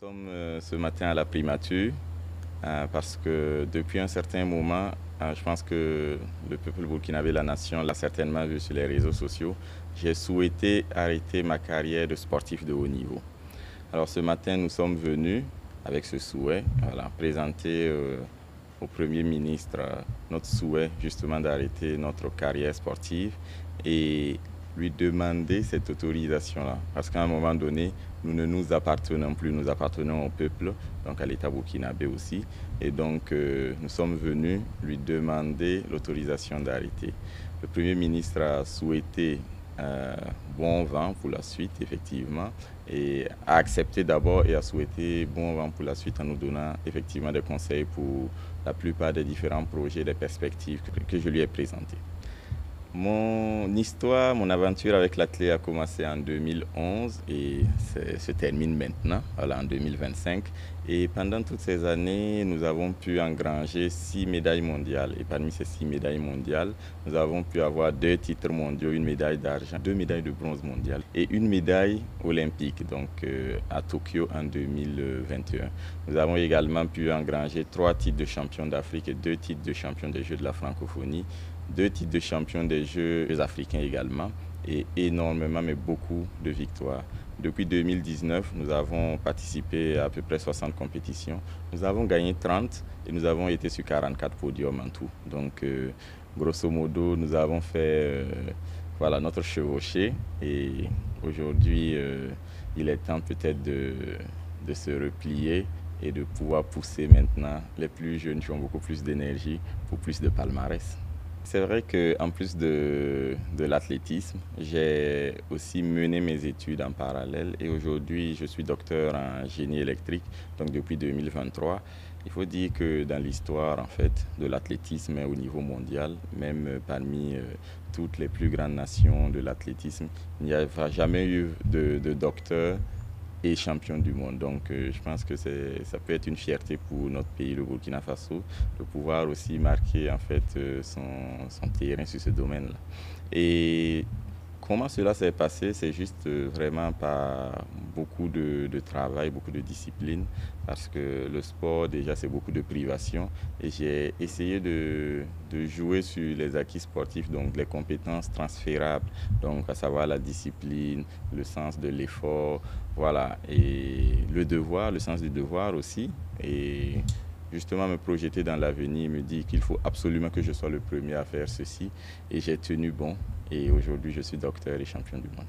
sommes ce matin à la primature parce que depuis un certain moment, je pense que le peuple burkinabé, la nation, l'a certainement vu sur les réseaux sociaux. J'ai souhaité arrêter ma carrière de sportif de haut niveau. Alors ce matin, nous sommes venus avec ce souhait, voilà, présenter au Premier ministre notre souhait justement d'arrêter notre carrière sportive et lui demander cette autorisation-là. Parce qu'à un moment donné, nous ne nous appartenons plus, nous appartenons au peuple, donc à l'État burkinabé aussi. Et donc, nous sommes venus lui demander l'autorisation d'arrêter. Le Premier ministre a souhaité bon vent pour la suite, effectivement, et a accepté d'abord et a souhaité bon vent pour la suite en nous donnant effectivement des conseils pour la plupart des différents projets, des perspectives que je lui ai présentées. Mon histoire, mon aventure avec l'athlète a commencé en 2011 et se termine maintenant, voilà, en 2025. Et pendant toutes ces années, nous avons pu engranger 6 médailles mondiales. Et parmi ces 6 médailles mondiales, nous avons pu avoir 2 titres mondiaux, une médaille d'argent, 2 médailles de bronze mondiale et une médaille olympique, donc à Tokyo en 2021. Nous avons également pu engranger 3 titres de champion d'Afrique et 2 titres de champion des Jeux de la francophonie, 2 titres de champion des Jeux africains également et énormément, mais beaucoup de victoires. Depuis 2019, nous avons participé à peu près 60 compétitions. Nous avons gagné 30 et nous avons été sur 44 podiums en tout. Donc, grosso modo, nous avons fait voilà, notre chevauchée et aujourd'hui, il est temps peut-être de se replier et de pouvoir pousser maintenant les plus jeunes qui ont beaucoup plus d'énergie pour plus de palmarès. C'est vrai qu'en plus de l'athlétisme, j'ai aussi mené mes études en parallèle et aujourd'hui je suis docteur en génie électrique, donc depuis 2023. Il faut dire que dans l'histoire en fait de l'athlétisme au niveau mondial, même parmi toutes les plus grandes nations de l'athlétisme, il n'y a jamais eu de docteur et champion du monde. Donc je pense que ça peut être une fierté pour notre pays, le Burkina Faso, de pouvoir aussi marquer en fait son terrain sur ce domaine-là. Et comment cela s'est passé? C'est juste vraiment par beaucoup de travail, beaucoup de discipline, parce que le sport, déjà, c'est beaucoup de privation. Et j'ai essayé de jouer sur les acquis sportifs, donc les compétences transférables, donc à savoir la discipline, le sens de l'effort, voilà, et le devoir, le sens du devoir aussi. Et justement me projeter dans l'avenir, me dire qu'il faut absolument que je sois le premier à faire ceci. Et j'ai tenu bon. Et aujourd'hui, je suis docteur et champion du monde.